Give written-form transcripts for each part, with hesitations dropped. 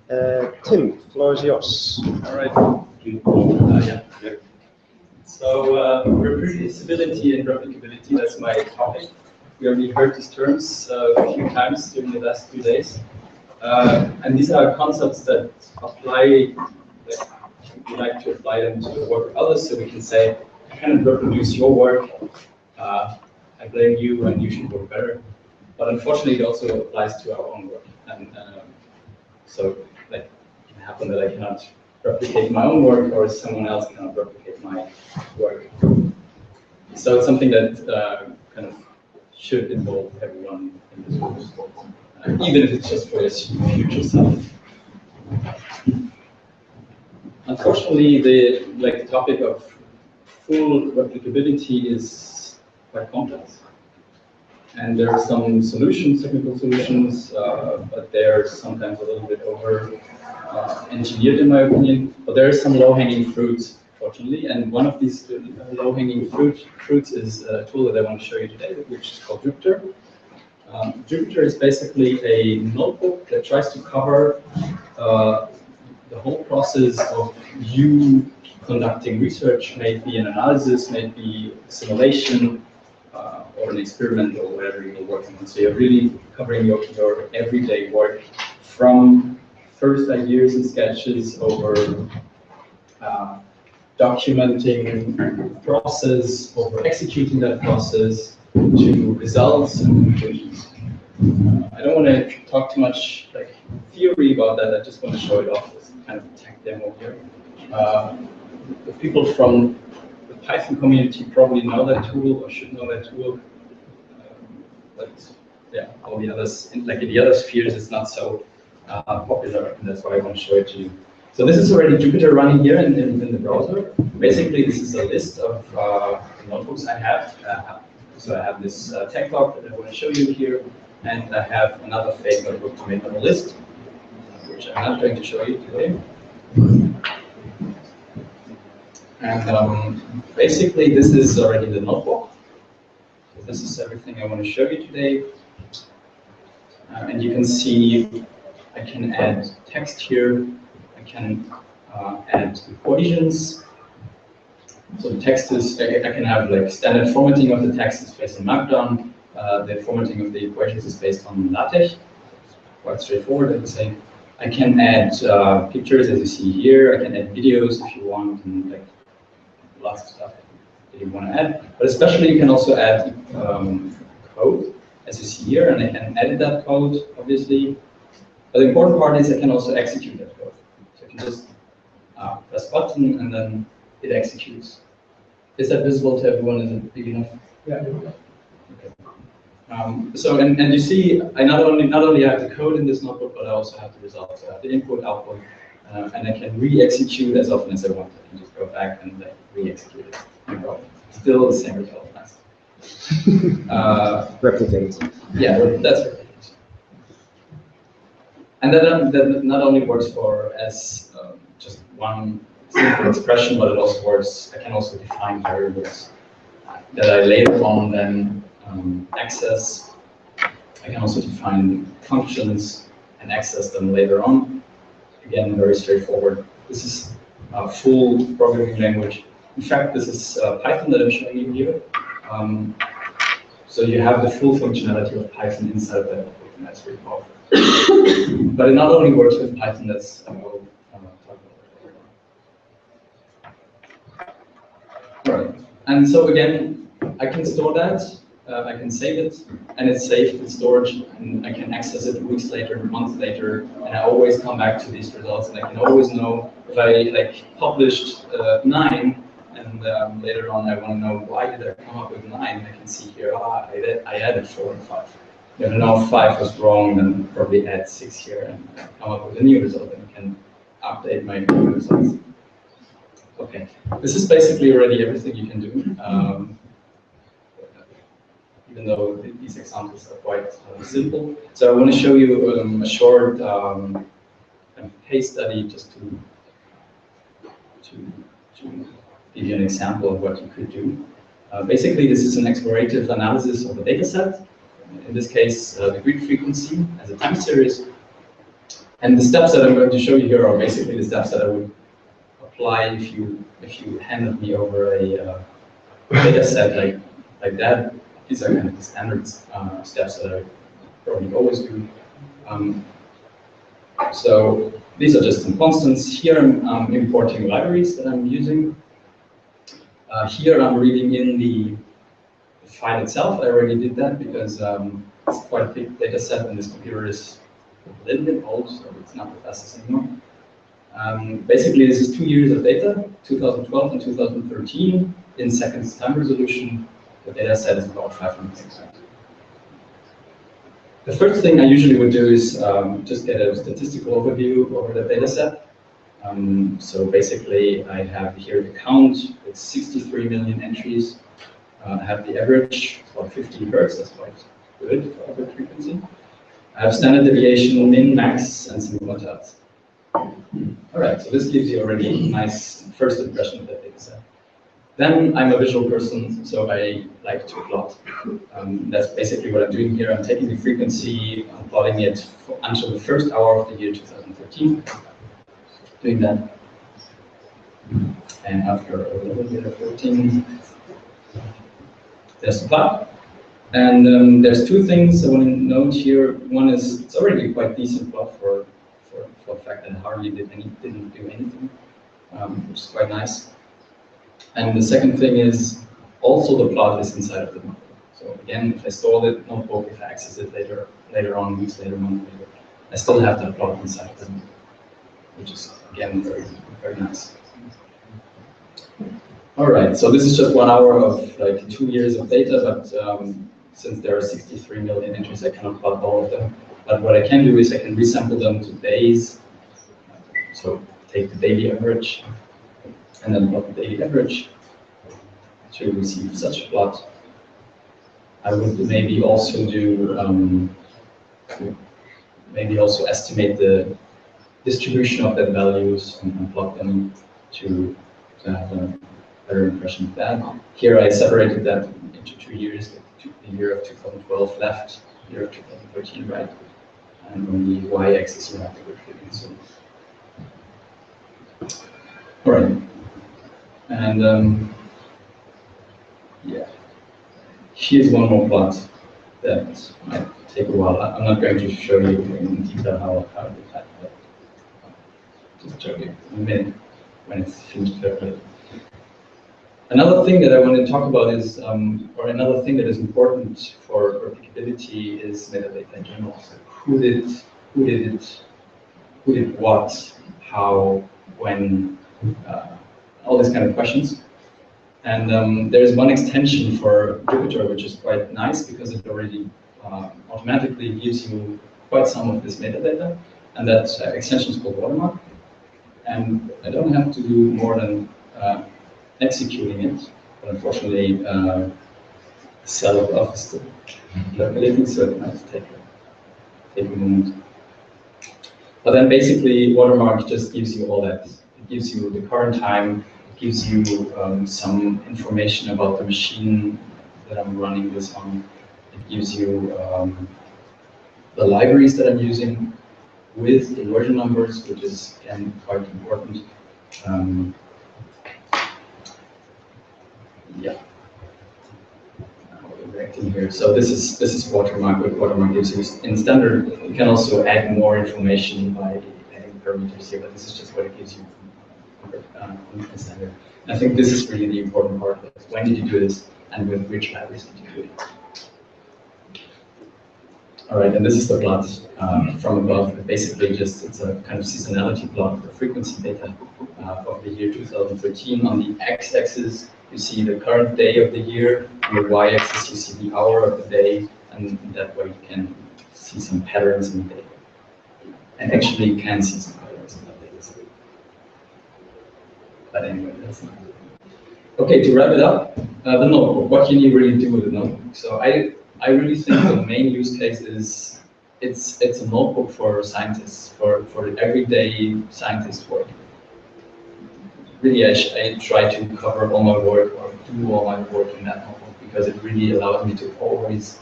Tim, the floor is yours. All right. Yeah. So reproducibility and replicability, that's my topic. We already heard these terms a few times during the last 2 days. And these are concepts that apply, we like to apply them to the work of others, so we can say, I cannot reproduce your work, I blame you and you should work better. But unfortunately, it also applies to our own work. And so like, it can happen that I cannot replicate my own work, or someone else cannot replicate my work. So it's something that kind of should involve everyone in this group, even if it's just for its future self. Unfortunately, the topic of full replicability is quite complex. And there are some solutions, technical solutions, but they're sometimes a little bit over engineered in my opinion. But there are some low-hanging fruits, fortunately. And one of these low-hanging fruits is a tool that I want to show you today, which is called Jupyter. Jupyter is basically a notebook that tries to cover the whole process of you conducting research, maybe an analysis, maybe simulation, or an experiment, or whatever you're working on. So you're really covering your everyday work, from first ideas and sketches over documenting process, over executing that process, to results and conclusions. I don't want to talk too much like theory about that. I just want to show it off as kind of a tech demo here. The people from the Python community probably know that tool or should know that tool, but yeah, all the others, like in the other spheres, it's not so popular, and that's why I want to show it to you. So this is already Jupyter running here in the browser. Basically, this is a list of notebooks I have. So I have this tech log that I want to show you here, and I have another fake notebook to make on the list, which I'm not going to show you today. And basically, this is already the notebook. So this is everything I want to show you today. And you can see I can add text here. I can add equations. So the text is, I can have like standard formatting of the text is based on Markdown. The formatting of the equations is based on LaTeX. Quite straightforward, I would say. I can add pictures, as you see here. I can add videos if you want, and like lots of stuff that you want to add. But especially you can also add code, as you see here, and I can edit that code, obviously. But the important part is I can also execute that code. So I can just press button and then it executes. Is that visible to everyone? Is it big enough? Yeah. Okay. So and you see, I not only have the code in this notebook, but I also have the results. So I have the input, output, and I can re-execute as often as I want. I can just go back and like, re-execute it. No problem. Still the same result. Replicate. Yeah, that's replicate. And that not only works for as just one simple expression, but it also works. I can also define variables that I later on then access. I can also define functions and access them later on. Again, very straightforward. This is a full programming language. In fact, this is Python that I'm showing you here. So you have the full functionality of Python inside that notebook, and that's really powerful. But it not only works with Python, that's I will talk about later. Right. And so again, I can store that, I can save it, and it's saved in storage, and I can access it weeks later, months later, and I always come back to these results, and I can always know if I like published 9, and later on I want to know why did I come up with 9. I can see here, I added 4 and 5. If I know 5 was wrong, then probably add 6 here and come up with a new result, and I can update my new results. Okay, this is basically already everything you can do. Even though these examples are quite simple. So I want to show you a short case study just to give you an example of what you could do. Basically, this is an explorative analysis of a data set. In this case, the grid frequency as a time series. And the steps that I'm going to show you here are basically the steps that I would apply if you handed me over a data set like that. These are kind of the standard steps that I probably always do. So these are just some constants. Here I'm importing libraries that I'm using. Here I'm reading in the file itself. I already did that because it's quite a big data set and this computer is a little bit old, so it's not the fastest anymore. Basically, this is 2 years of data, 2012 and 2013, in seconds time resolution. The data set is about 500 megabytes. The first thing I usually would do is just get a statistical overview over the data set. So basically, I have here the count, it's 63 million entries. I have the average, about 50 hertz, that's quite good for average frequency. I have standard deviation, min, max, and some quantiles. All right, so this gives you already a nice first impression of that data set. Then I'm a visual person, so I like to plot. That's basically what I'm doing here. I'm taking the frequency, I'm plotting it until the first hour of the year 2013. Doing that. And after a little bit of 14, there's the plot. And there's two things I want to note here. One is it's already quite decent plot for the fact that hardly didn't do anything, which is quite nice. And the second thing is also the plot is inside of the notebook. So again, if I store the notebook, if I access it later on, weeks later, months later, I still have that plot inside of the notebook, which is again very nice. All right, so this is just 1 hour of like 2 years of data, but since there are 63 million entries, I cannot plot all of them. But what I can do is I can resample them to days. So take the daily average and then plot the daily average to receive such a plot. I would maybe also do, maybe also estimate the distribution of the values and plot them to have a better impression of that. Here I separated that into 2 years, the year of 2012 left, the year of 2013 right, and on the y-axis you have the good frequency. All right, and yeah, here's one more plot that might take a while. I'm not going to show you in detail how to do that, but just show you in a minute when it's finished calculating. Another thing that I want to talk about is, or another thing that is important for replicability is metadata in general. So who did what, how, when, all these kind of questions. And there's one extension for Jupyter which is quite nice because it already automatically gives you quite some of this metadata, and that extension is called Watermark. And I don't have to do more than executing it, but unfortunately cell above is still calculating, so it might take a moment. But then basically Watermark just gives you all that. It gives you the current time, it gives you some information about the machine that I'm running this on. It gives you the libraries that I'm using with the version numbers, which is again quite important. Yeah. Here. So this is Watermark. What Watermark gives you in standard. You can also add more information by adding parameters here, but this is just what it gives you in standard. And I think this is really the important part. When did you do this, and with which libraries did you do it? All right, and this is the plot from above. Basically, just it's a kind of seasonality plot for frequency data of the year 2013. On the x-axis, you see the current day of the year. On the y-axis, you see the hour of the day, and that way you can see some patterns in the data. And actually, you can see some patterns in the data. But anyway, that's not. Okay, to wrap it up, the notebook. What can you really do with a notebook? So I really think the main use case is it's a notebook for scientists, for the everyday scientist work. Really, I try to cover all my work or do all my work in that notebook because it really allows me to always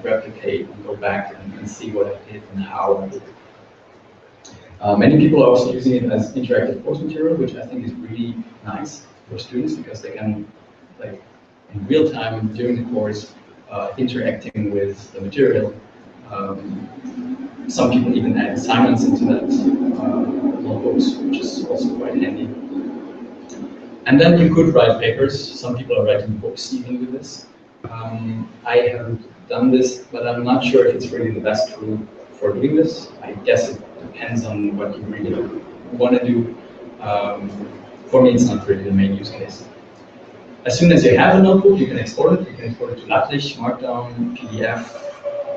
replicate and go back and see what I did and how I did it. Many people are also using it as interactive course material, which I think is really nice for students because they can, like, in real time during the course, interacting with the material. Some people even add assignments into that notebooks, which is also quite handy. And then you could write papers. Some people are writing books even with this. I haven't done this, but I'm not sure if it's really the best tool for doing this. I guess it depends on what you really want to do. For me, it's not really the main use case. As soon as you have a notebook, you can export it. You can export it to LaTeX, Markdown, PDF.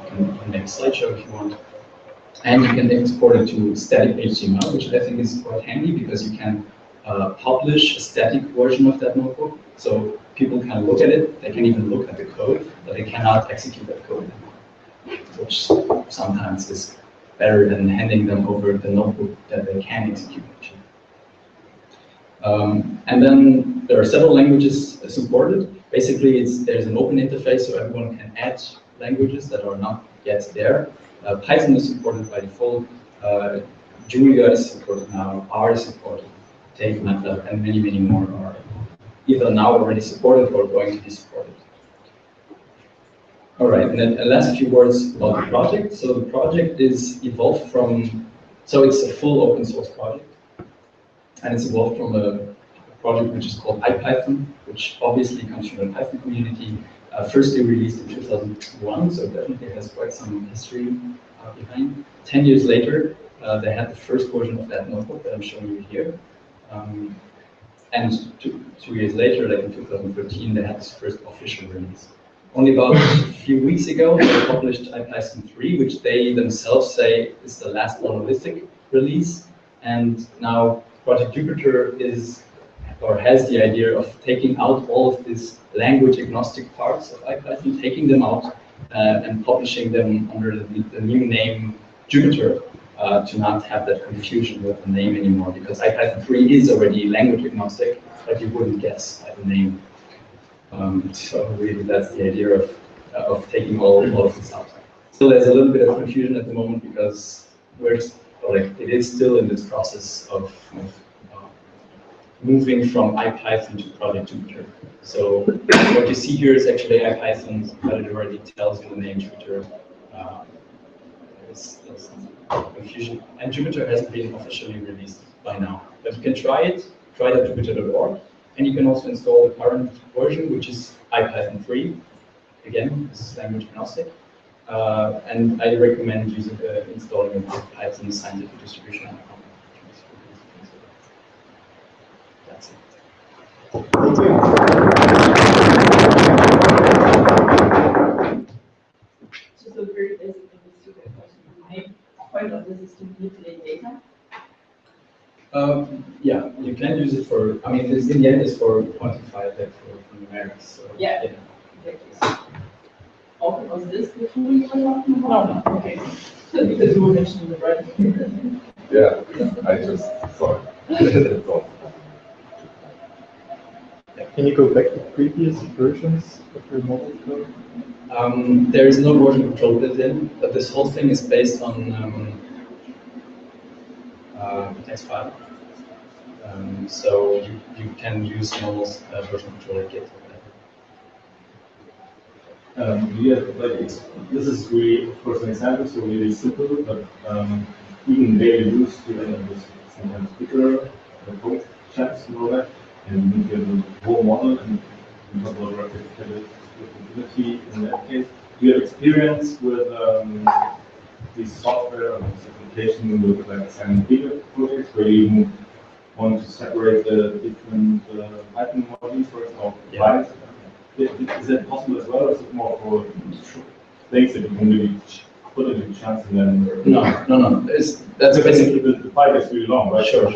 You can make a slideshow if you want. And you can export it to static HTML, which I think is quite handy because you can publish a static version of that notebook. So people can look at it, they can even look at the code, but they cannot execute that code, which sometimes is better than handing them over the notebook that they can execute. And then there are several languages supported. Basically, there's an open interface, so everyone can add languages that are not yet there. Python is supported by default. Julia is supported now. R is supported. Take MATLAB, and many, many more are either now already supported or going to be supported. All right, and then last few words about the project. So the project is evolved from, so it's a full open source project, and it's evolved from a project which is called IPython, which obviously comes from the Python community. Firstly released in 2001, so definitely has quite some history behind. 10 years later, they had the first version of that notebook that I'm showing you here. And two years later, like in 2013, they had this first official release. Only about a few weeks ago, they published IPython 3, which they themselves say is the last monolithic release. And now Project Jupyter is, or has the idea of taking out all of these language agnostic parts of IPython, taking them out and publishing them under the new name Jupyter, to not have that confusion with the name anymore, because IPython 3 is already language agnostic, but you wouldn't guess by the name. So really that's the idea of taking all of this out. Still there's a little bit of confusion at the moment because it is still in this process of moving from IPython to Project Jupyter. So what you see here is actually IPython, but it already tells you the name Jupyter. There's some confusion. And Jupyter hasn't been officially released by now. But you can try it, try.jupyter.org, and you can also install the current version, which is IPython 3. Again, this is language agnostic. And I recommend installing an Python scientific distribution. That's it. Thank you. Just a very basic and stupid question. The main point of this is to manipulate data. Yeah, you can use it for, I mean, in the end, it's for quantified, like for numerics. So, yeah. Exactly. Also, was this the tool you were talking about? No, okay. Because you were mentioning the right. Yeah, I just saw it. Can you go back to previous versions of your model code? There is no version control built in, but this whole thing is based on text file. So you can use normal version control like Git. Yeah, like this is really, of course, an example, so really simple, but even daily use, you end up with sometimes bigger code chunks and all that, and you need to have a whole model and talk about replicability in that case. Do you have experience with this software or this application with like some bigger projects where you want to separate the different Python modules, for example? Yeah. Is that possible as well, or is it more for things that you can really put into chunks and then? No. That's basically the file is really long, right? Sure.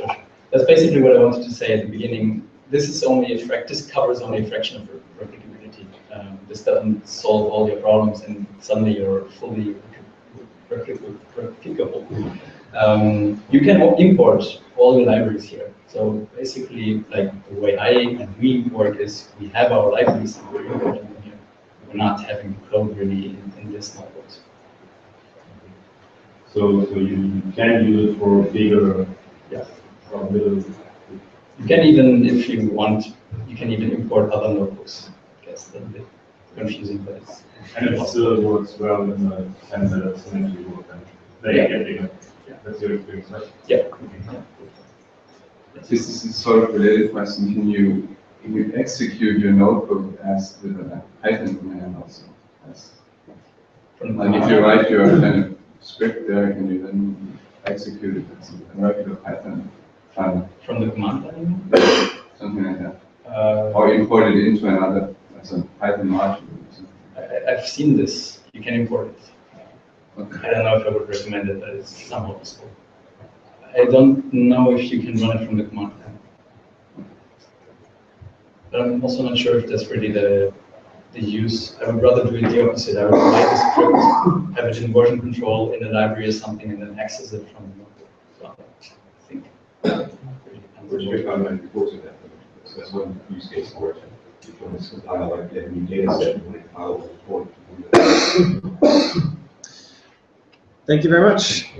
That's basically what I wanted to say at the beginning. This is only this covers only a fraction of replicability. This doesn't solve all your problems, and suddenly you're fully replicable. You can import all the libraries here. So basically, like the way I and we work is we have our libraries and we're importing them here. We're not having the code really in this notebooks. So you can use it for bigger, or middle. You can even, if you want, you can even import other notebooks. I guess that's a bit confusing, but it's. And it still works well in the sense that it's synergy work and they get bigger. Yeah, that's your experience, right? Yeah. This is a sort of related question. Can you execute your notebook as with a Python command also? Like if you write your kind of script there, can you then execute it as a regular Python file? From the command line? Something like that. Or import it into another, as a Python module. I've seen this. You can import it. Okay. I don't know if I would recommend it, but it's somehow useful. I don't know if you can run it from the command line. But I'm also not sure if that's really the use. I would rather do it the opposite. I would write the script, have it in version control in the library or something, and then access it from the notebook. So I think. Which we found when reports of that. So that's one use case for it. If you want to compile like a new data set, you want to compile a report. Thank you very much.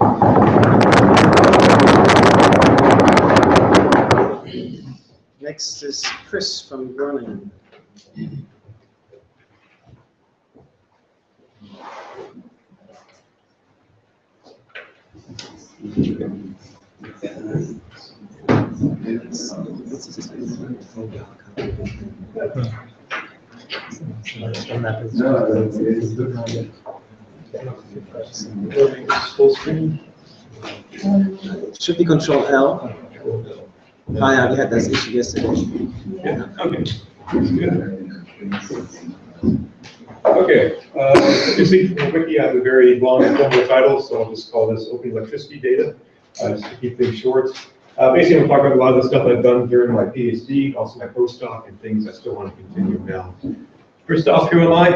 Next is Chris from Groningen. Full screen. Should be Control L. Oh yeah, we had this issue yesterday. Yeah, okay. Okay, you see from the wiki, I have a very long formal title, so I'll just call this Open Electricity Data, just to keep things short. Basically, I'm talking about a lot of the stuff I've done during my PhD, also my postdoc, and things I still want to continue now. First off, who am I?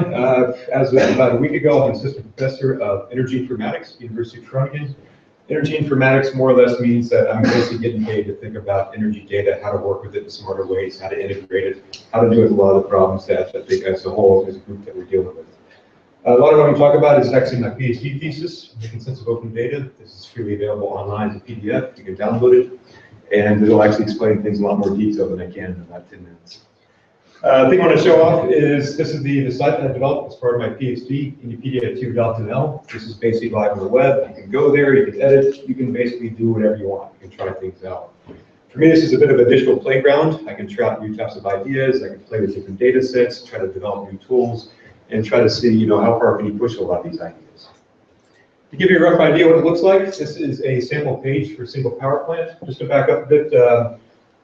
As of about a week ago, I'm assistant professor of energy informatics, University of Groningen. Energy informatics more or less means that I'm basically getting paid to think about energy data, how to work with it in smarter ways, how to integrate it, how to deal with a lot of the problems that I think as a whole, as a group that we're dealing with. A lot of what I'm talking about is actually my PhD thesis, Making Sense of Open Data. This is freely available online as a PDF. You can download it, and it'll actually explain things in a lot more detail than I can in about 10 minutes. The thing I want to show off is this is the site that I developed as part of my PhD, Wikipedia2.nl. This is basically live on the web. You can go there, you can edit, you can basically do whatever you want. You can try things out. For me, this is a bit of a digital playground. I can try out new types of ideas. I can play with different data sets, try to develop new tools, and try to see, how far can you push a lot of these ideas. To give you a rough idea what it looks like, this is a sample page for a single power plant. Just to back up a bit,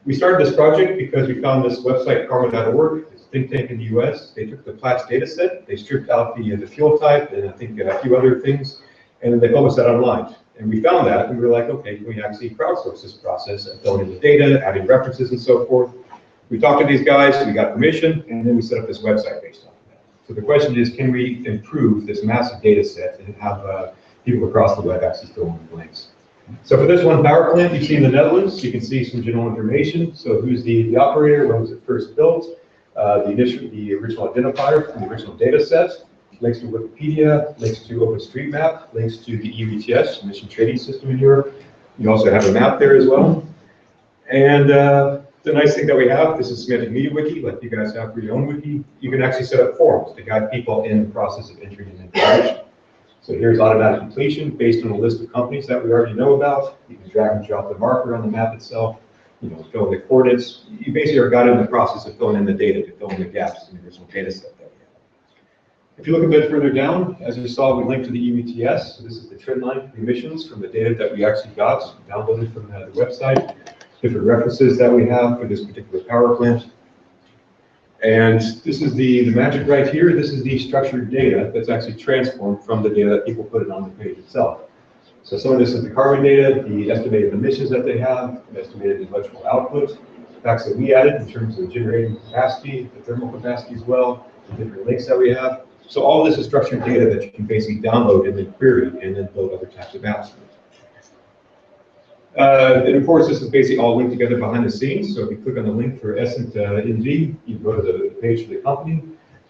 we started this project because we found this website, karma.org, it's a think tank in the US. They took the Platts data set, they stripped out the fuel type, and I think a few other things, and then they published that online. And we found that, and we were like, okay, can we actually crowdsource this process of filling in the data, adding references and so forth? We talked to these guys, we got permission, and then we set up this website based on that. So the question is, can we improve this massive data set and have people across the web actually fill in the blanks? So for this one power plant you see in the Netherlands, you can see some general information. So who's the operator, when was it first built, the original identifier from the original data set, links to Wikipedia, links to OpenStreetMap, links to the EUTS, emission trading system in Europe. You also have a map there as well. And the nice thing that we have, this is Semantic Media Wiki, like you guys have for your own wiki. You can actually set up forums to guide people in the process of entering in information. So here's automatic completion based on a list of companies that we already know about. You can drag and drop the marker on the map itself, fill in the coordinates. You basically are guided in the process of filling in the data to fill in the gaps in the original data set that we have. If you look a bit further down, as you saw, we linked to the EUTS. So this is the trend line emissions from the data that we actually got, downloaded from the website, different references that we have for this particular power plant. And this is the magic right here. This is the structured data that's actually transformed from the data that people put it on the page itself. So some of this is the carbon data, the estimated emissions that they have, the estimated electrical output, facts that we added in terms of generating capacity, the thermal capacity as well, the different links that we have. So all of this is structured data that you can basically download and then query and then build other types of apps with. And of course, this is basically all linked together behind the scenes. So if you click on the link for Essent NV, you go to the page for the company.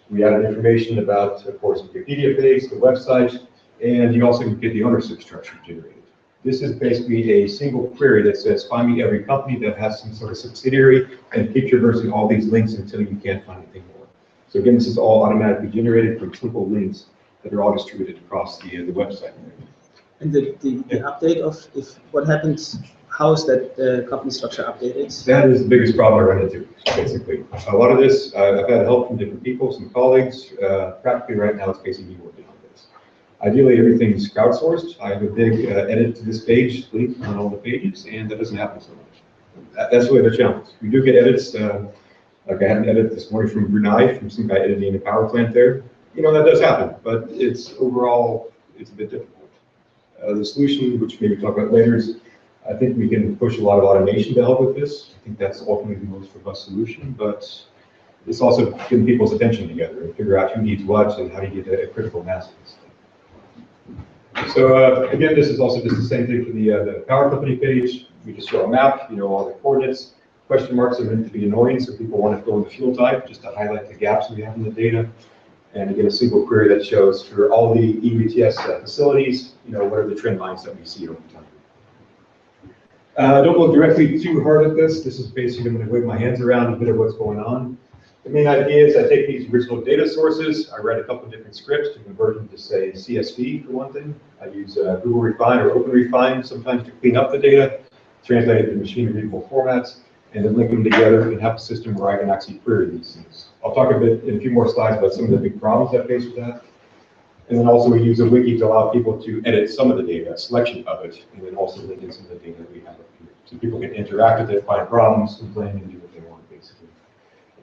We added information about, of course, the Wikipedia page, the website, and you also get the ownership structure generated. This is basically a single query that says, find me every company that has some sort of subsidiary and keep traversing all these links until you can't find anything more. So again, this is all automatically generated from simple links that are all distributed across the website. And the update of what happens, how is that company structure updated? That is the biggest problem I run into, basically. A lot of this, I've had help from different people, some colleagues. Practically right now, it's basically me working on this. Ideally, everything's crowdsourced. I have a big edit to this page link on all the pages, and that doesn't happen so much. That's really the challenge. We do get edits. Like I had an edit this morning from Brunei, from some guy editing a power plant there. You know, that does happen, but it's overall, it's a bit difficult. The solution, which maybe we'll talk about later, is I think we can push a lot of automation to help with this. I think that's ultimately the most robust solution, but it's also getting people's attention together and figure out who needs what and how do you get a critical mass of this stuff. So again, this is also just the same thing for the power company page. We just show a map, you know, all the coordinates. Question marks are meant to be annoying, so people want to fill in the fuel type just to highlight the gaps we have in the data. And again, a single query that shows for all the EUTS facilities, you know, what are the trend lines that we see over time. Don't look directly too hard at this. This is basically, I'm going to wave my hands around a bit of what's going on. The main idea is I take these original data sources, I write a couple of different scripts to convert them to, say, CSV for one thing. I use Google Refine or OpenRefine sometimes to clean up the data, translate it to machine-readable formats, and then link them together and have a system where I can actually query these things. I'll talk a bit in a few more slides about some of the big problems I face with that. And then also we use a wiki to allow people to edit some of the data, a selection of it, and then also link in some of the data that we have up here. So people can interact with it, find problems, complain, and do what they want, basically.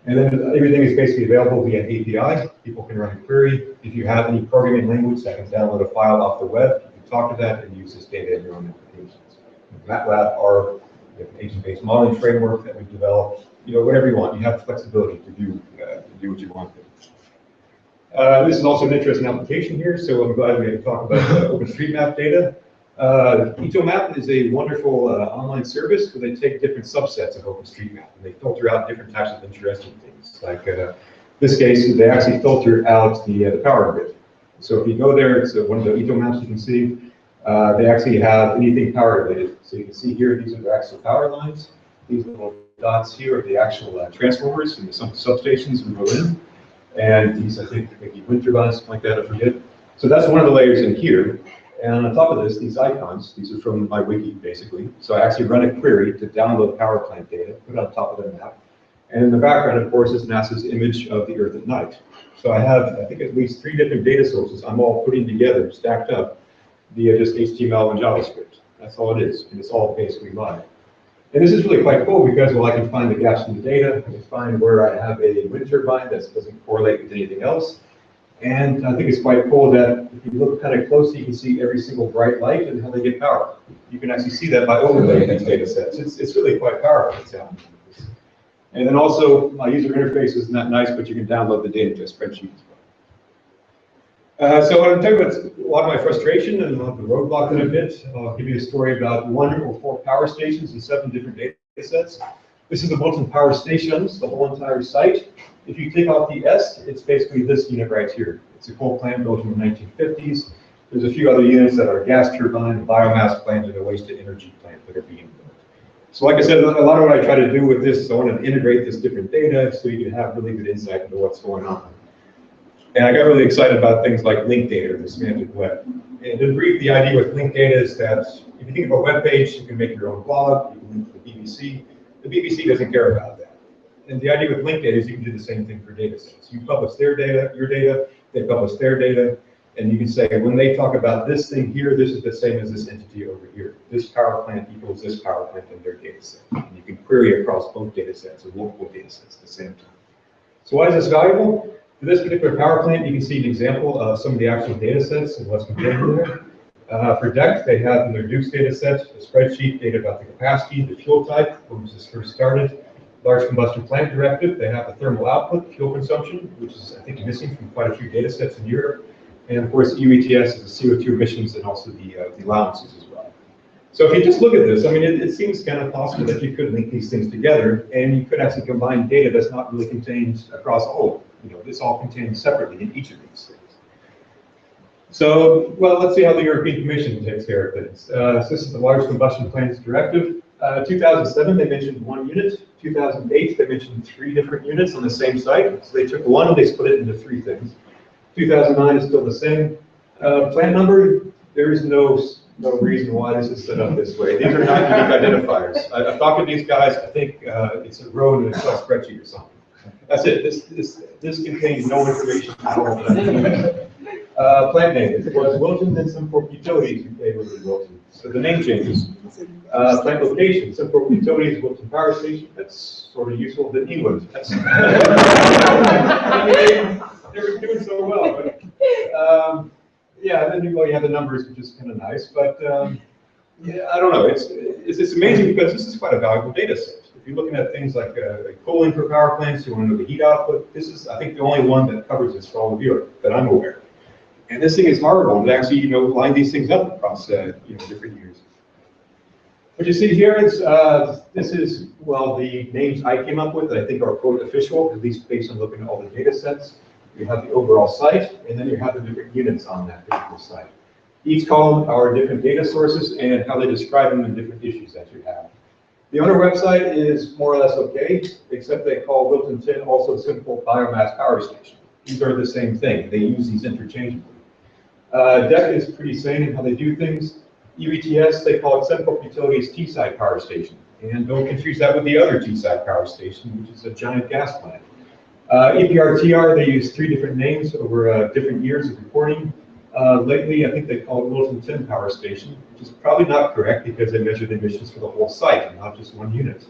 And then everything is basically available via an API. People can run a query. If you have any programming language that can download a file off the web, you can talk to that and use this data in your own applications. MATLAB, our agent-based modeling framework that we developed, you know, whatever you want. You have flexibility to do what you want. This is also an interesting application here, so I'm glad we had to talk about OpenStreetMap data. EcoMap is a wonderful online service where they take different subsets of OpenStreetMap and they filter out different types of interesting things. Like this case, they actually filter out the power grid. So if you go there, it's one of the EcoMaps you can see. They actually have anything power related. So you can see here, these are the actual power lines. These little dots here are the actual transformers and some substations we go in. And these, I think, maybe wind turbines, something like that, I forget. So that's one of the layers in here. And on top of this, these icons, these are from my wiki, basically. So I actually run a query to download power plant data, put it on top of the map. And in the background, of course, is NASA's image of the Earth at night. So I have, I think, at least 3 different data sources I'm all putting together, stacked up, via just HTML and JavaScript. That's all it is, and it's all basically live. And this is really quite cool because, well, I can find the gaps in the data, I can find where I have a wind turbine that doesn't correlate with anything else. And I think it's quite cool that if you look kind of closely, you can see every single bright light and how they get power. You can actually see that by overlaying these data sets. It's really quite powerful. And then also, my user interface is not nice, but you can download the data to a spreadsheet as well. So I'm talking about a lot of my frustration and the roadblock that I've hit. I'll give you a story about 1 or 4 power stations and 7 different data sets. This is the Bolton Power Stations, the whole entire site. If you take off the S, it's basically this unit right here. It's a coal plant built in the 1950s. There's a few other units that are gas turbine, biomass plant, and a waste-to-energy plant that are being built. So like I said, a lot of what I try to do with this is I want to integrate this different data so you can have really good insight into what's going on. And I got really excited about things like link data or the semantic web. And in brief, the idea with link data is that if you think of a web page, you can make your own blog, you can link to the BBC. The BBC doesn't care about that. And the idea with link data is you can do the same thing for data sets. You publish their data, your data, they publish their data, and you can say, when they talk about this thing here, this is the same as this entity over here. This power plant equals this power plant in their data set. And you can query across both data sets or multiple data sets at the same time. So why is this valuable? For this particular power plant, you can see an example of some of the actual data sets and what's contained there. For DEC, they have in their Dukes data set a spreadsheet data about the capacity, the fuel type, when was this first started, large combustion plant directive, they have the thermal output, fuel consumption, which is, I think, missing from quite a few data sets in Europe. And of course, EUTS is the CO2 emissions and also the allowances as well. So if you just look at this, I mean, it seems kind of possible that you could link these things together and you could actually combine data that's not really contained across all of them. You know, this all contained separately in each of these things. So, well, let's see how the European Commission takes care of things. So this is the Large Combustion Plants Directive. 2007, they mentioned 1 unit. 2008, they mentioned 3 different units on the same site. So they took 1 and they split it into 3 things. 2009 is still the same. Plant number, there is no reason why this is set up this way. These are not unique identifiers. I've talked to these guys. I think it's a row in an Excel spreadsheet or something. That's it. This contains no information at all. Plant name, it was Wilton, then Suncorp Utilities, UK was Wilton. So the name changes. Plant location, Suncorp Utilities, Wilton Power Station, that's sort of useful, then England. That's, they were doing so well, but, yeah, then you have the numbers, which is kind of nice, but yeah, I don't know, it's amazing because this is quite a valuable data set. If you're looking at things like cooling for power plants, you want to know the heat output, this is, I think, the only one that covers this for all of Europe that I'm aware of. And this thing is horrible to actually, line these things up across, different years. What you see here is, this is, well, the names I came up with that I think are quote official, at least based on looking at all the data sets. You have the overall site, and then you have the different units on that particular site. Each column are different data sources and how they describe them in different issues that you have. The owner website is more or less okay, except they call Wilton 10 also simple biomass power station. These are the same thing. They use these interchangeably. DEC is pretty sane in how they do things. UETS, they call it Suncorp Utilities Teesside Power Station. And don't confuse that with the other Teesside Power Station, which is a giant gas plant. EPRTR, they use 3 different names over different years of reporting. Lately, I think they call it Wilton 10 Power Station, which is probably not correct because they measure the emissions for the whole site, not just 1 unit.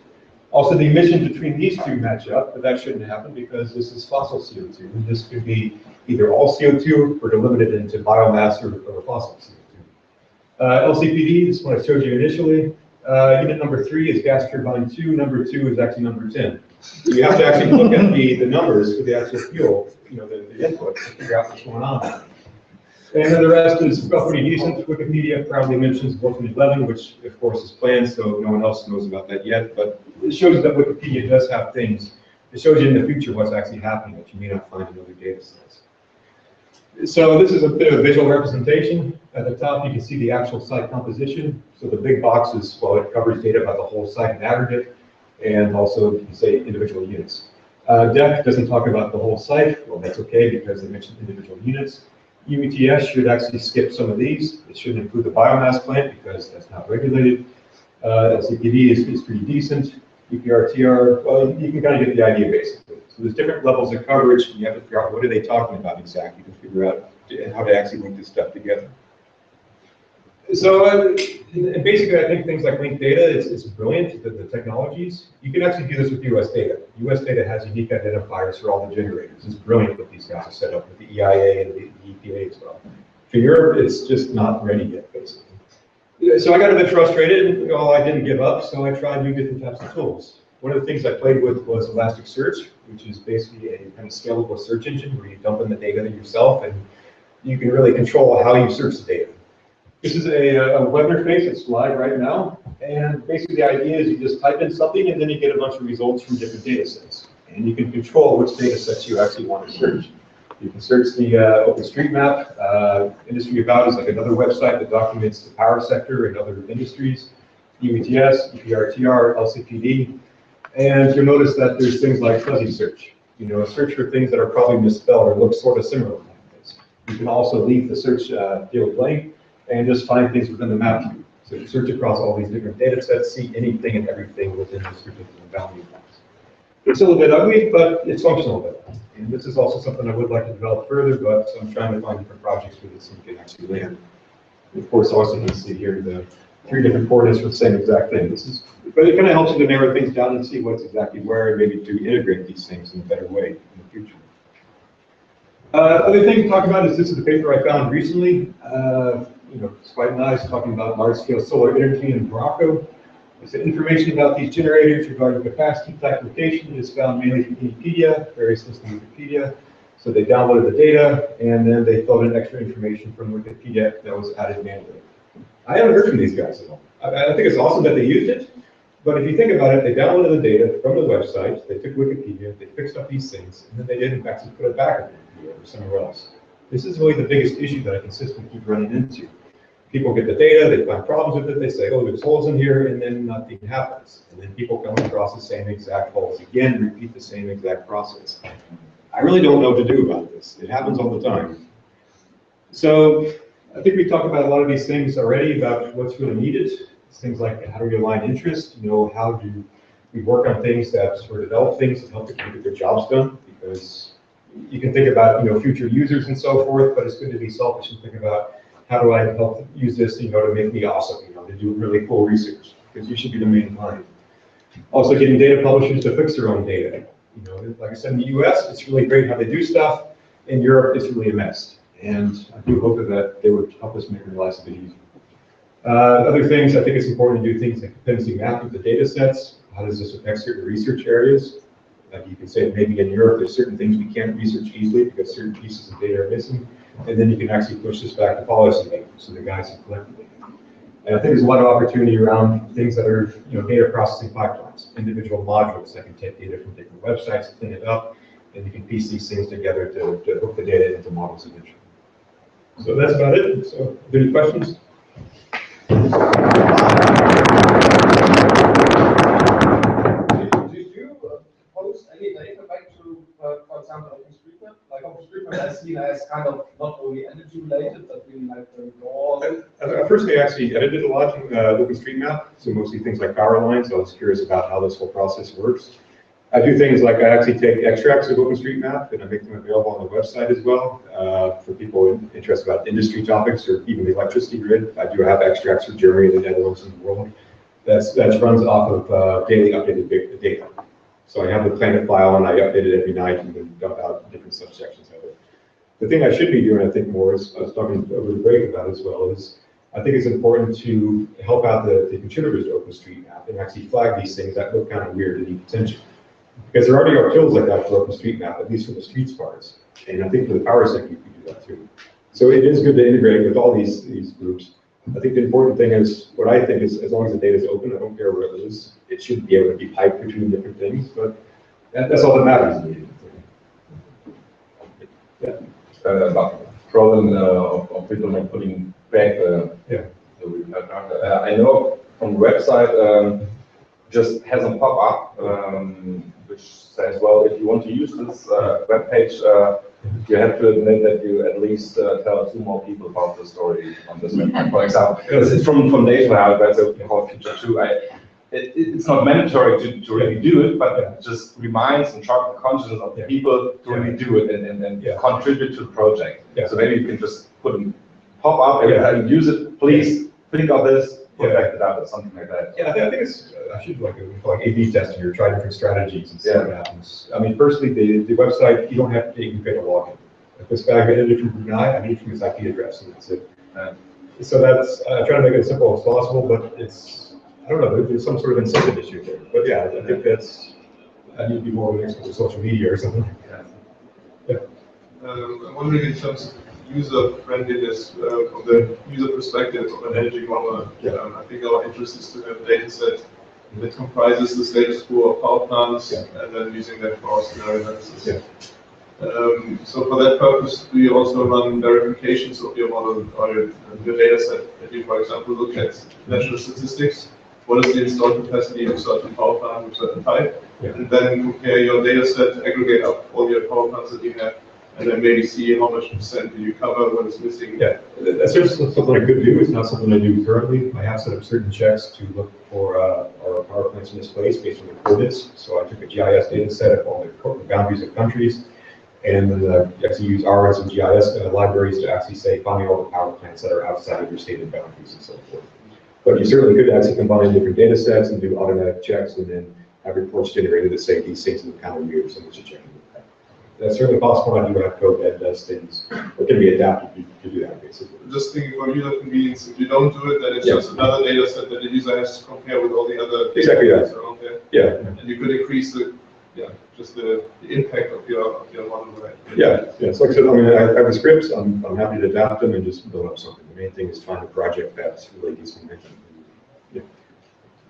Also, the emissions between these 2 match up, but that shouldn't happen because this is fossil CO2. And this could be either all CO2 or limited into biomass or fossil CO2. LCPD, this is what I showed you initially. Unit number 3 is gas turbine 2. Number 2 is actually number 10. You have to actually look at the numbers for the actual fuel, the input to figure out what's going on. And then the rest is pretty decent. Wikipedia proudly mentions Wilton 11, which of course is planned, so no one else knows about that yet. But it shows that Wikipedia does have things. It shows you in the future what's actually happening that you may not find in other data sets. So this is a bit of a visual representation. At the top, you can see the actual site composition. So the big box is, well, it covers data about the whole site in aggregate, and also, you can say, individual units. DEC doesn't talk about the whole site. Well, that's okay because they mentioned individual units. UETS should actually skip some of these. It shouldn't include the biomass plant because that's not regulated. LCPD is pretty decent. EPRTR, well, you can kind of get the idea basically. So there's different levels of coverage, and you have to figure out what are they talking about exactly to figure out how to actually link this stuff together. So basically, I think things like linked data, it's brilliant, the technologies. You can actually do this with US data. US data has unique identifiers for all the generators. It's brilliant what these guys are set up with the EIA and the EPA as well. For Europe, it's just not ready yet, basically. So I got a bit frustrated. Well, I didn't give up, so I tried new different types of tools. One of the things I played with was Elasticsearch, which is basically a kind of scalable search engine where you dump in the data yourself and you can really control how you search the data. This is a web interface. It's live right now. And basically the idea is you just type in something and then you get a bunch of results from different data sets. And you can control which data sets you actually want to search. You can search the OpenStreetMap. Industry About is like another website that documents the power sector and other industries. UETS, EPRTR, LCPD. And you'll notice that there's things like fuzzy search. Search for things that are probably misspelled or look sort of similar like this. You can also leave the search field blank and just find things within the map view. So you search across all these different data sets, see anything and everything within this particular boundary box. It's a little bit ugly, but it's functional bit. And this is also something I would like to develop further, but I'm trying to find different projects where this can actually land. And of course, also you can see here the 3 different coordinates for the same exact thing. But it kind of helps you to narrow things down and see what's exactly where, and maybe to integrate these things in a better way in the future. Other thing to talk about is this is the paper I found recently. It's quite nice, talking about large-scale solar energy in Morocco. It's information about these generators regarding capacity type location is found mainly from Wikipedia, various lists in Wikipedia. So they downloaded the data, and then they filled in extra information from Wikipedia that was added manually. I haven't heard from these guys at all. I think it's awesome that they used it, but if you think about it, they downloaded the data from the website, they took Wikipedia, they fixed up these things, and then they didn't actually put it back in Wikipedia or somewhere else. This is really the biggest issue that I consistently keep running into. People get the data, they find problems with it, they say, oh, there's holes in here, and then nothing happens. And then people come across the same exact holes again, repeat the same exact process. I really don't know what to do about this. It happens all the time. So I think we talked about a lot of these things already about what's really needed. It's things like how do we align interest, how do we work on things that sort of develop things to help people get their jobs done, because you can think about future users and so forth, but it's good to be selfish and think about how do I help use this to make me awesome, to do really cool research, because you should be the main client. Also getting data publishers to fix their own data. Like I said, in the US, it's really great how they do stuff. In Europe, it's really a mess. And I do hope that they would help us make our lives a bit easier. Other things, I think it's important to do things like dependency map of the data sets. How does this affect certain research areas? Like you can say maybe in Europe, there's certain things we can't research easily because certain pieces of data are missing. And then you can actually push this back to policy, so the guys have collected it. And I think there's a lot of opportunity around things that are, data processing pipelines, individual modules that can take data from different websites, clean it up, and you can piece these things together to hook the data into models eventually. So that's about it. So, are there any questions? Did you post any data back to, for example, OpenStreetMap? Like OpenStreetMap I see as kind of not only energy related, but really like the law. First, I actually edited a lot in OpenStreetMap, so mostly things like power lines. I was curious about how this whole process works. I do things like I actually take extracts of OpenStreetMap and I make them available on the website as well for people interested about industry topics or even the electricity grid. I do have extracts for Germany, the Netherlands, and the world. That runs off of daily updated data. So I have the planet file and I update it every night and then dump out different subsections of it. The thing I should be doing, I think, more is, I was talking over the break about as well, is I think it's important to help out the contributors to OpenStreetMap and actually flag these things that look kind of weird and need attention. Because there already are tools like that for OpenStreetMap, at least for the streets parts. And I think for the power sector, you can do that too. So it is good to integrate with all these groups. I think the important thing is, what I think is, as long as the data is open, I don't care where it is, it should be able to be piped between different things, but that's all that matters. Yeah. About problem of people not putting back I know from the website just has a pop-up which says, well, if you want to use this web page, you have to admit that you at least tell 2 more people about the story on this website. For example, it's from Data House, that's called Feature 2. It's not mandatory to really do it, but it just reminds and sharpens the conscience of the people to really do it and contribute to the project. So maybe you can just put a pop-up every time you use it. Please think of this, put back it up, or something like that. Yeah, I think it's, I should like A/B testing or try different strategies and see what happens. I mean, personally, the website, you don't have to create a login. If this guy got it from Brunei, I need from his IP address, and that's it. So that's, I try to make it as simple as possible, but it's, I don't know, there's some sort of incentive issue there. But yeah, I think that's, I need to be more of an expert in social media or something like that. Yeah. I'm wondering in terms of user friendliness, from the user perspective of an energy model, I think our interest is to have a data set that comprises the status quo of power plants and then using that for our scenario analysis. So for that purpose, do you also run verifications of your model or your data set? If you, for example, look at national statistics, what is the installed capacity of certain power plant of certain type, and then compare your data set, aggregate up all your power plants that you have, and then maybe see how much percent do you cover, what is missing. Yeah, that's just something I could do. It's not something I do currently. I have set up certain checks to look for our power plants in this place based on the coordinates. So I took a GIS data set of all the boundaries of countries, and then actually use RS and GIS libraries to actually say, find me all the power plants that are outside of your stated boundaries and so forth. But you certainly could actually combine different data sets and do automatic checks and then have reports generated that say these things look kind of weird, so we should check them. That's certainly possible. I do have code that does things that can be adapted to do that, basically. Just thinking for user convenience, if you don't do it, then it's just another data set that the user has to compare with all the other data sets around there. Yeah. And you could increase the just the impact of your model, right? Yeah. So like I said, I mean, I have the scripts. I'm happy to adapt them and just build up something. The main thing is find a project that's really decent.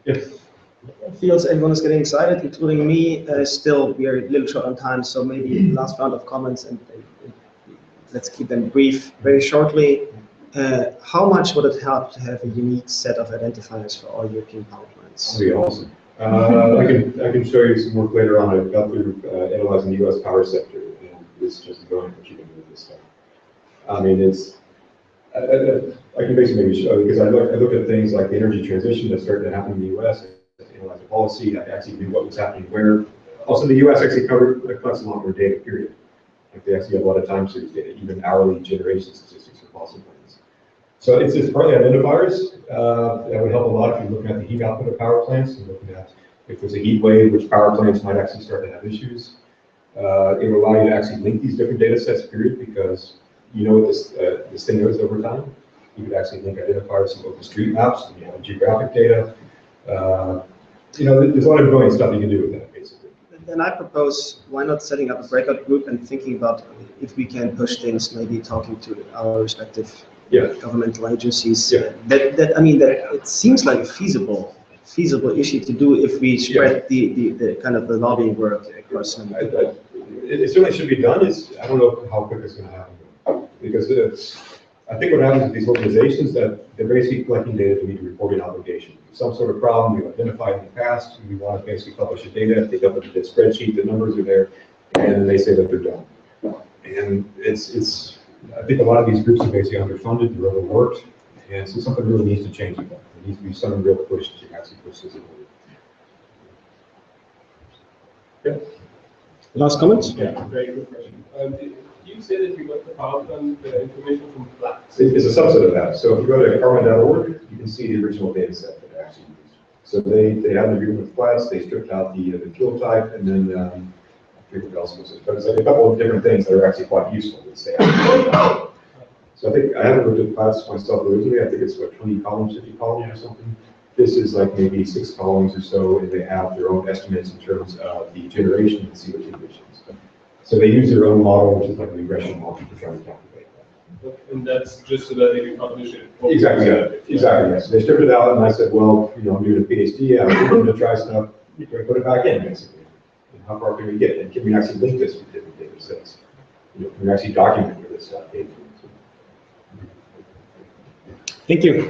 Yes. Feels everyone is getting excited, including me. Still, we are a little short on time, so maybe last round of comments and let's keep them brief. Very shortly, how much would it help to have a unique set of identifiers for all European power plants? That'd be awesome. I can show you some work later on. I've got through analyzing the U.S. power sector, and it's just brilliant what you can do with this stuff. I mean, it's I can basically maybe show you, because I look at things like the energy transition that's starting to happen in the U.S. Analyze the policy. I actually knew what was happening where. Also, the U.S. actually collects a lot more data. Period. Like they actually have a lot of time series data, even hourly generation statistics for fossil plants. So it's partly identifiers. That would help a lot if you're looking at the heat output of power plants and looking at if there's a heat wave, which power plants might actually start to have issues. It will allow you to actually link these different data sets, period, because you know what this thing is over time. You could actually link identifiers to open street maps, and you have geographic data. You know, there's a lot of brilliant stuff you can do with that, basically. Then I propose, why not setting up a breakout group and thinking about if we can push things, maybe talking to our respective governmental agencies. I mean, it seems like a feasible issue to do if we spread the kind of the lobbying work across some people. It certainly should be done. I don't know how quick it's going to happen, because I think what happens with these organizations that they're basically collecting data to meet a reporting obligation. Some sort of problem we've identified in the past, we want to basically publish the data. They go into the spreadsheet, the numbers are there, and then they say that they're done. And I think a lot of these groups are basically underfunded, they're overworked, and so something really needs to change with that. There needs to be some real push to actually push this forward. Yeah. Last comments? Yeah, very good question. You say that you got the power plant information from flats. It's a subset of that. So if you go to carbon.org, you can see the original data set that I actually used. So they had an agreement with flats, they stripped out the fuel type, and then I forget what else was it. But it's like a couple of different things that are actually quite useful that stay out. So I think I haven't looked at flats myself originally. I think it's what, 20 columns, 50 columns or something. This is like maybe 6 columns or so, and they have their own estimates in terms of the generation and CO2 emissions. So they use their own model, which is like a regression model, to try to calculate that. And that's just so that they can publish it. Exactly, exactly, yes. They stripped it out, and I said, well, you know, I'm doing a PhD, I'm going to try stuff, you can put it back in, basically. And how far can we get? And can we actually link this with different data sets? You know, can we actually document where this stuff came from? Thank you.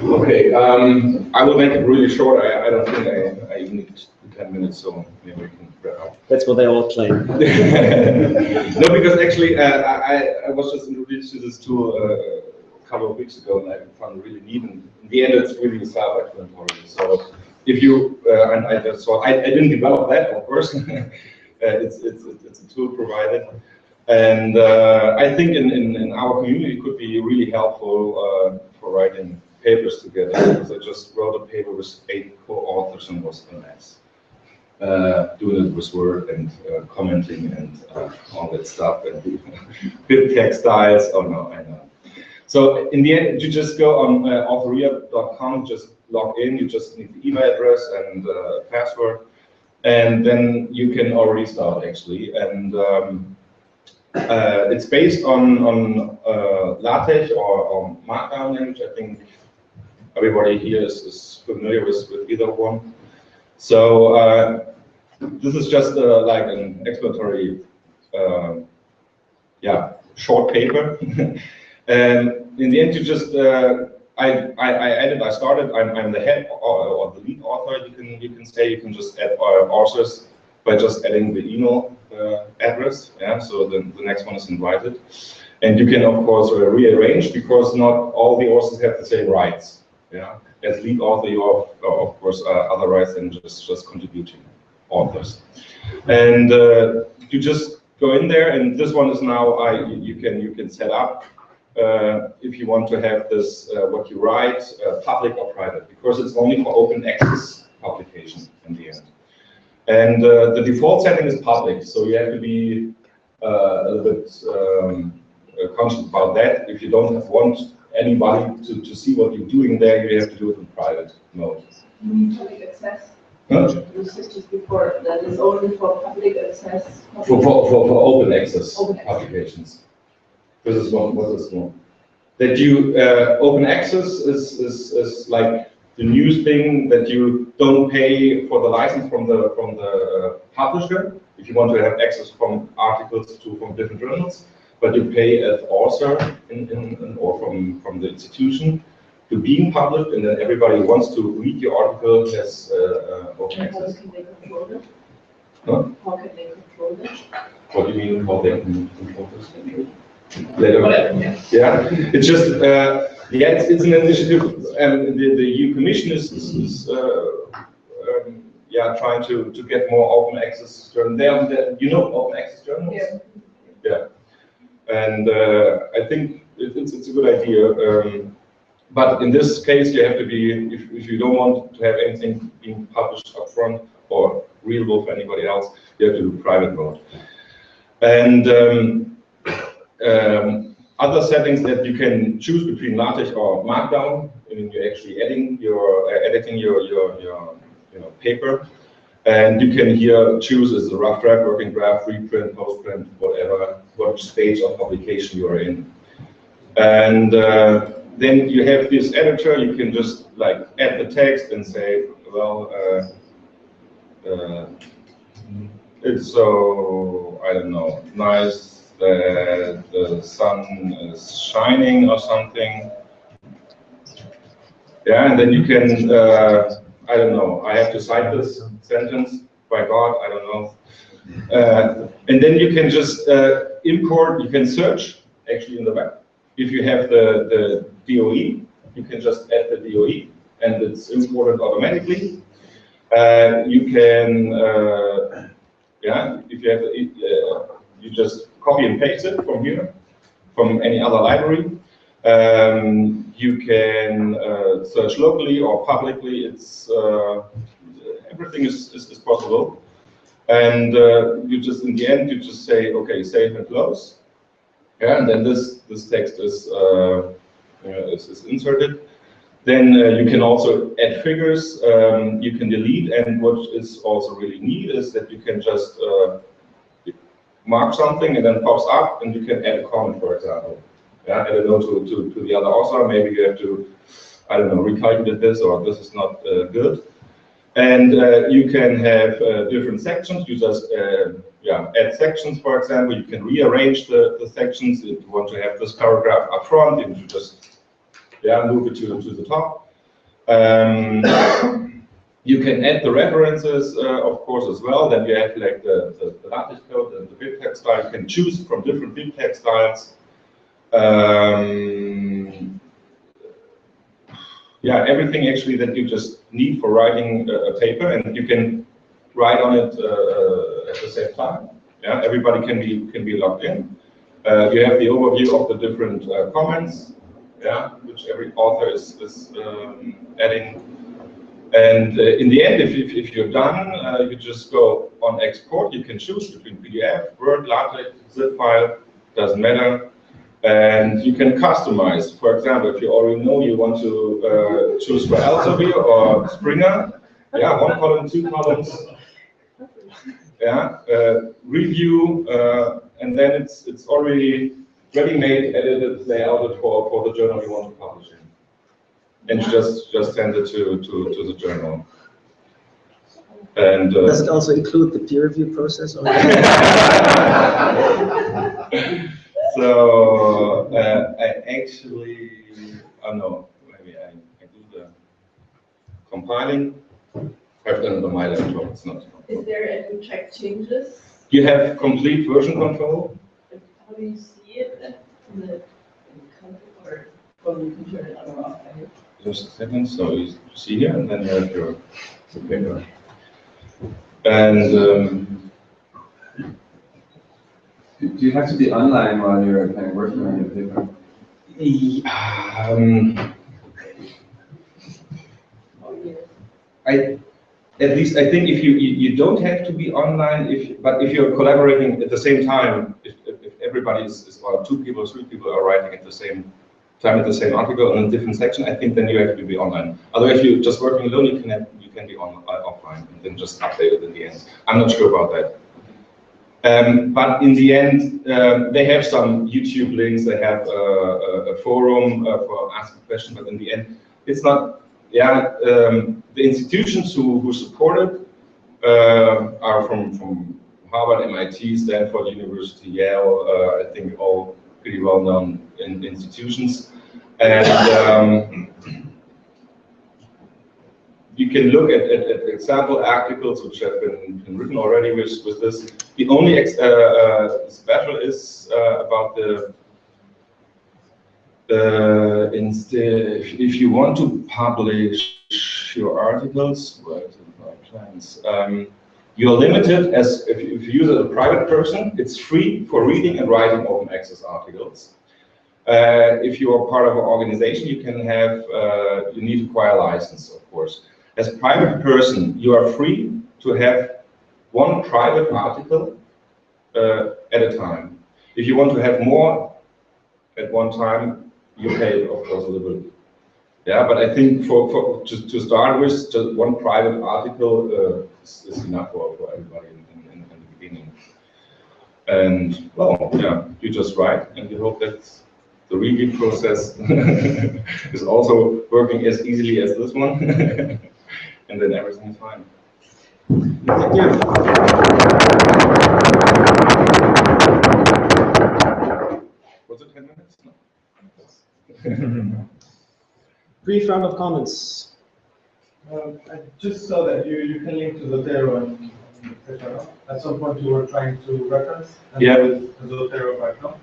Okay, I will make it really short. I don't think I even need 10 minutes, so maybe we can wrap up. That's what they all claim. No, because actually I was just introduced to this tool a couple of weeks ago, and I found it really neat. And in the end, it's really self-explanatory. So if you and I didn't develop that, of course. It's a tool provided, and I think in our community it could be really helpful for writing papers together. Because I just wrote a paper with 8 co-authors and was a mess. Doing it with Word and commenting and all that stuff and bit text styles. Oh no, I know. So in the end, you just go on authoria.com, just log in. You just need the email address and password, and then you can already start actually. And it's based on LaTeX or Markdown language. I think everybody here is familiar with either one. So this is just like an explanatory, short paper. And in the end, you just I started. I'm the head or the lead author. You can say you can just add authors by just adding the email address. Yeah. So the next one is invited, and you can of course rearrange because not all the authors have the same rights. Yeah. As lead author, you have, of course, other rights than just contributing authors. And you just go in there, and this one is now you can set up if you want to have this what you write public or private, because it's only for open access publication in the end. And the default setting is public, so you have to be a little bit conscious about that. If you don't want anybody to see what you're doing there, you have to do it in private mode. You need public access. You said just before that is only for public access. For open access Open access. applications. This is what is one. That you open access is like the new thing that you don't pay for the license from the publisher if you want to have access from articles from different journals, but you pay as author or from the institution to being published, and then everybody who wants to read your article has open access. How can they control it? Huh? How can they control it? What do you mean? How they can control this? Yeah, it's just it's an initiative, and the EU Commission is trying to get more open access journals. You know open access journals? Yeah. Yeah, and I think it's a good idea. But in this case, you have to be, if you don't want to have anything being published up front or readable for anybody else, you have to do private mode. And other settings that you can choose between LaTeX or Markdown, I mean, you're actually editing your paper, and you can here choose as a rough draft, working draft, reprint, postprint, whatever, what stage of publication you are in. And then you have this editor. You can just like add the text and say, well, it's so, I don't know, nice that the sun is shining or something. Yeah, and then you can, I don't know, I have to cite this sentence, by God, I don't know. And then you can just import, you can search actually in the web. If you have the DOE, you can just add the DOE and it's imported automatically. You can, if you have you just copy and paste it from here, from any other library. You can search locally or publicly. It's everything is possible. And you just, in the end, you just say, okay, save and close. Yeah, and then this text is inserted. Then you can also add figures. You can delete, and what is also really neat is that you can just mark something and then pops up, and you can add a comment, for example. Yeah, add a note to the other author. Maybe you have to, I don't know, recalculate this, or this is not good. And you can have different sections. You just add sections, for example. You can rearrange the sections. If you want to have this paragraph up front, you can just move it to the top. You can add the references, of course, as well. Then you have like the LaTeX code and the BibTeX style. You can choose from different BibTeX styles. Everything actually that you just need for writing a paper, and you can write on it at the same time. Yeah, everybody can be logged in. You have the overview of the different comments, which every author is adding. And in the end, if you're done, you just go on export. You can choose between PDF, Word, LaTeX, zip file, doesn't matter. And you can customize. For example, if you already know you want to choose for Elsevier or Springer, one column, two columns, review, and then it's already ready-made, edited, layouted for the journal you want to publish in. And you just send it to the journal. And does it also include the peer review process? Or? So I actually, I don't know, maybe I do the compiling. I've done it on my laptop. It's not. Is there any track changes? You have complete version control. How do you see it in the or from the computer on or off? Just a second. So you see here, and then you have your paper. And do you have to be online while you're kind of working on your paper? At least I think if you don't have to be online, but if you're collaborating at the same time, if everybody is or 2 people or 3 people are writing at the same time at the same article in a different section, I think then you have to be online. Otherwise, if you're just working alone, you can be offline and then just update it in the end. I'm not sure about that. But in the end, they have some YouTube links, they have a forum for asking questions, but in the end, it's not, the institutions who support it are from Harvard, MIT, Stanford University, Yale, I think all pretty well-known institutions. And you can look at example articles which have been written already with this. The only special is about if you want to publish your articles, you're limited as if you use it as a private person, it's free for reading and writing open access articles. If you are part of an organization, you can have, you need to acquire a license, of course. As a private person, you are free to have one private article at a time. If you want to have more at one time, you pay, of course, a little bit. Yeah, but I think to start with, just one private article is enough for everybody in the beginning. And well, yeah, you just write, and you hope that the review process is also working as easily as this one, and then everything is fine. Thank you. Was it 10 minutes? No. Brief round of comments. I just saw that you can link to Zotero and etc. At some point you were trying to reference, and yeah, with Zotero right now.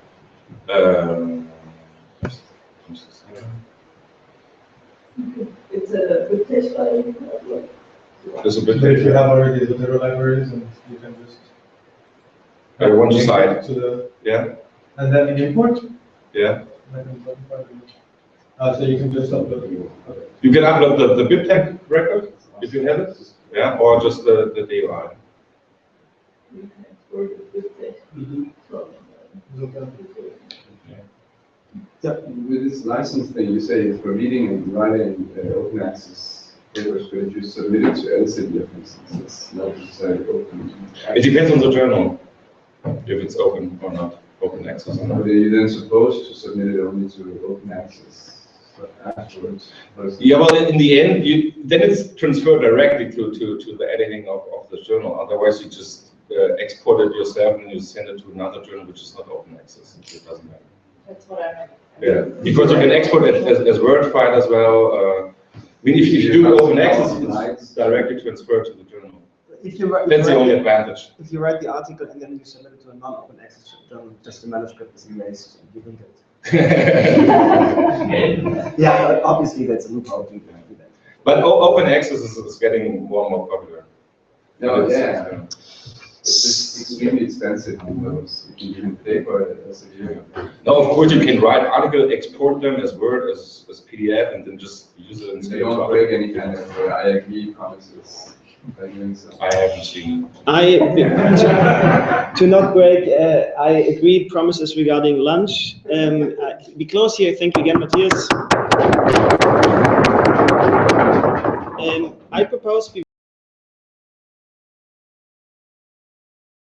It's a good test file. There's a bit. So if you have already Zotero libraries, and you can just one side to the yeah, and then import. Yeah. So you can just upload it. Okay. You can upload the BibTeX record if you have it, yeah, or just the DOI. You can export the good test from Yeah. With this license thing, you say for reading and writing open access papers, could you submit it to Elsevier, for instance? It's not necessarily open. It depends on the journal, if it's open or not, open access or not. Are you then supposed to submit it only to open access afterwards? Yeah, well, in the end, then it's transferred directly to the editing of the journal. Otherwise, you just export it yourself and you send it to another journal which is not open access. It doesn't matter. That's what I meant. Yeah, because you can export it as Word file as well. I mean, if you do open access, it's directly transferred to the journal. If you write, that's the only advantage. If you write the article and then you submit it to a non-open access journal, just the manuscript is erased and you link it. Yeah, obviously that's a loophole to do that. But open access is getting more and more popular. No, yeah. It's just extremely expensive on those. You can even pay for it as a year. No, of course you can write articles, export them as Word, as PDF, and then just use it and you don't break any kind of I agree promises. I haven't seen. To not break, I agreed promises regarding lunch. We close here. Thank you again, Matthias. I propose we